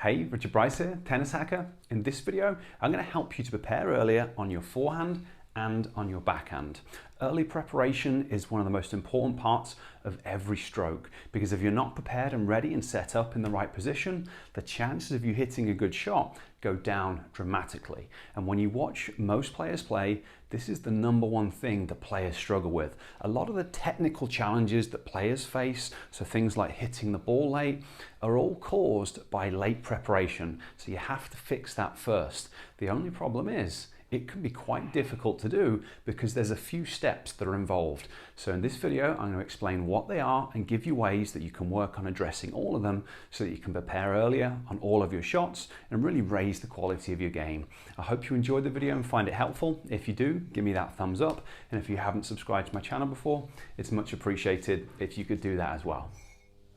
Hey, Richard Bryce here, Tennis Hacker. In this video, I'm going to help you to prepare earlier on your forehand and on your backhand. Early preparation is one of the most important parts of every stroke because if you're not prepared and ready and set up in the right position, the chances of you hitting a good shot go down dramatically. And when you watch most players play, this is the number one thing that players struggle with. A lot of the technical challenges that players face, so things like hitting the ball late, are all caused by late preparation. So you have to fix that first. The only problem is, it can be quite difficult to do because there's a few steps that are involved. So in this video, I'm going to explain what they are and give you ways that you can work on addressing all of them so that you can prepare earlier on all of your shots and really raise the quality of your game. I hope you enjoyed the video and find it helpful. If you do, give me that thumbs up. And if you haven't subscribed to my channel before, it's much appreciated if you could do that as well.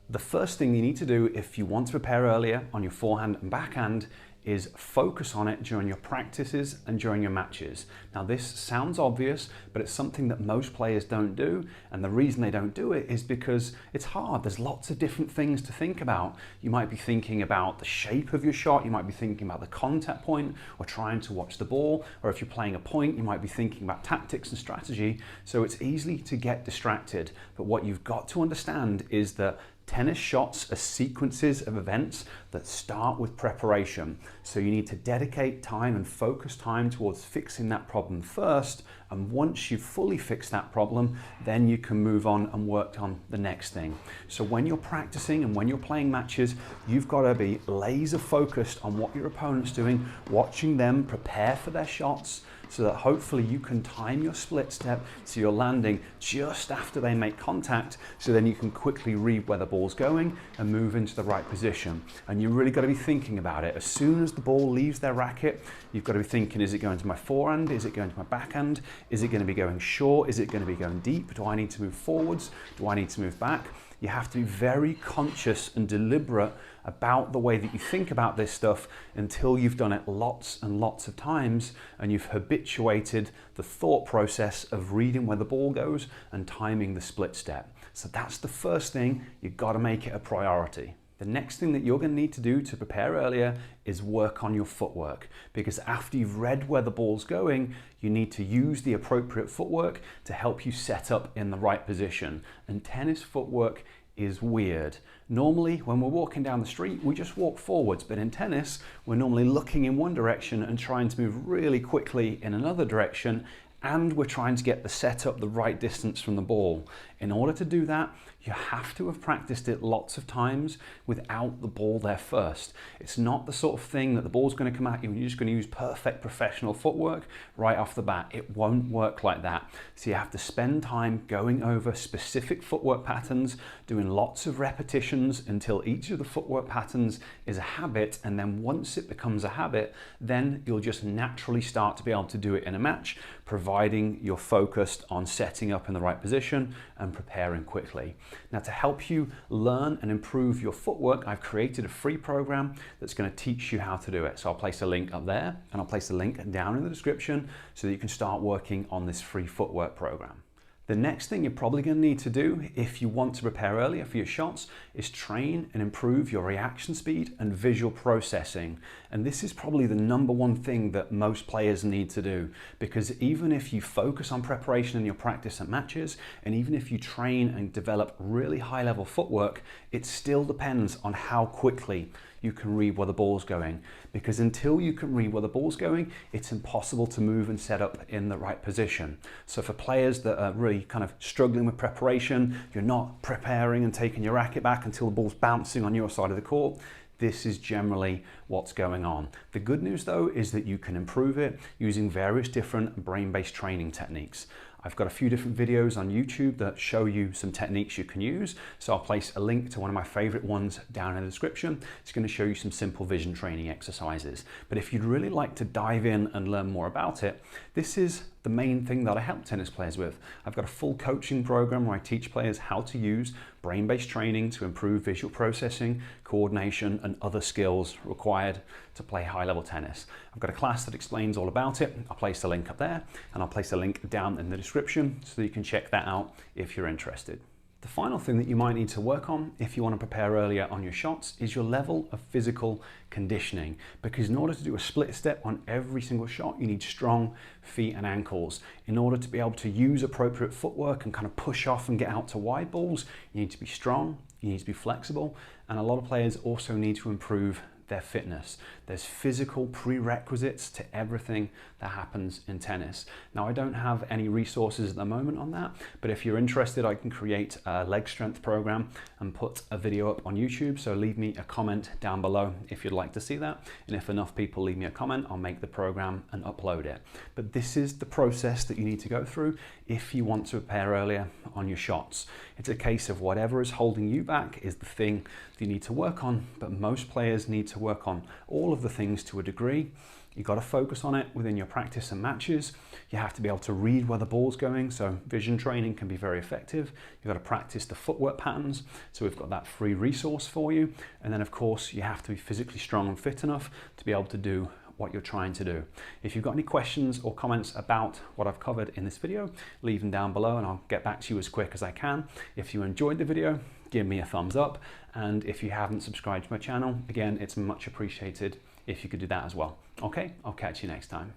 The first thing you need to do if you want to prepare earlier on your forehand and backhand is focus on it during your practices and during your matches. Now this sounds obvious, but it's something that most players don't do, and the reason they don't do it is because it's hard. There's lots of different things to think about. You might be thinking about the shape of your shot, you might be thinking about the contact point, or trying to watch the ball, or if you're playing a point, you might be thinking about tactics and strategy, so it's easy to get distracted. But what you've got to understand is that tennis shots are sequences of events that start with preparation. So you need to dedicate time and focus time towards fixing that problem first. And once you've fully fixed that problem, then you can move on and work on the next thing. So when you're practicing and when you're playing matches, you've got to be laser focused on what your opponent's doing, watching them prepare for their shots, so that hopefully you can time your split step so you're landing just after they make contact, so then you can quickly read where the ball's going and move into the right position. And you've really got to be thinking about it. As soon as the ball leaves their racket, you've got to be thinking, is it going to my forehand? Is it going to my backhand? Is it going to be going short? Is it going to be going deep? Do I need to move forwards? Do I need to move back? You have to be very conscious and deliberate about the way that you think about this stuff until you've done it lots and lots of times and you've habituated the thought process of reading where the ball goes and timing the split step. So that's the first thing. You've got to make it a priority. The next thing that you're going to need to do to prepare earlier is work on your footwork, because after you've read where the ball's going, you need to use the appropriate footwork to help you set up in the right position. And tennis footwork is weird. Normally, when we're walking down the street, we just walk forwards, but in tennis, we're normally looking in one direction and trying to move really quickly in another direction, and we're trying to get the setup the right distance from the ball. In order to do that, you have to have practiced it lots of times without the ball there first. It's not the sort of thing that the ball's going to come at you and you're just going to use perfect professional footwork right off the bat. It won't work like that. So you have to spend time going over specific footwork patterns, doing lots of repetitions until each of the footwork patterns is a habit, and then once it becomes a habit, then you'll just naturally start to be able to do it in a match, providing you're focused on setting up in the right position and preparing quickly. Now, to help you learn and improve your footwork, I've created a free program that's going to teach you how to do it. So I'll place a link up there and I'll place a link down in the description so that you can start working on this free footwork program. The next thing you're probably going to need to do if you want to prepare earlier for your shots is train and improve your reaction speed and visual processing. And this is probably the number one thing that most players need to do, because even if you focus on preparation in your practice and matches, and even if you train and develop really high level footwork, it still depends on how quickly you can read where the ball's going, because until you can read where the ball's going, it's impossible to move and set up in the right position. So for players that are really kind of struggling with preparation, you're not preparing and taking your racket back until the ball's bouncing on your side of the court, this is generally what's going on. The good news though is that you can improve it using various different brain-based training techniques. I've got a few different videos on YouTube that show you some techniques you can use. So I'll place a link to one of my favorite ones down in the description. It's going to show you some simple vision training exercises. But if you'd really like to dive in and learn more about it, this is the main thing that I help tennis players with. I've got a full coaching program where I teach players how to use brain-based training to improve visual processing, coordination, and other skills required to play high-level tennis. I've got a class that explains all about it. I'll place the link up there, and I'll place a link down in the description so that you can check that out if you're interested. The final thing that you might need to work on if you want to prepare earlier on your shots is your level of physical conditioning, because in order to do a split step on every single shot, you need strong feet and ankles. In order to be able to use appropriate footwork and kind of push off and get out to wide balls, you need to be strong, you need to be flexible, and a lot of players also need to improve their fitness. There's physical prerequisites to everything that happens in tennis. Now, I don't have any resources at the moment on that, but if you're interested, I can create a leg strength program and put a video up on YouTube. So leave me a comment down below if you'd like to see that. And if enough people leave me a comment, I'll make the program and upload it. But this is the process that you need to go through if you want to prepare earlier on your shots. It's a case of whatever is holding you back is the thing that you need to work on, but most players need to work on all of the things to a degree. You've got to focus on it within your practice and matches. You have to be able to read where the ball's going, so vision training can be very effective. You've got to practice the footwork patterns, so we've got that free resource for you. And then of course, you have to be physically strong and fit enough to be able to do what you're trying to do. If you've got any questions or comments about what I've covered in this video, leave them down below and I'll get back to you as quick as I can. If you enjoyed the video, give me a thumbs up. And if you haven't subscribed to my channel, again, it's much appreciated if you could do that as well. Okay, I'll catch you next time.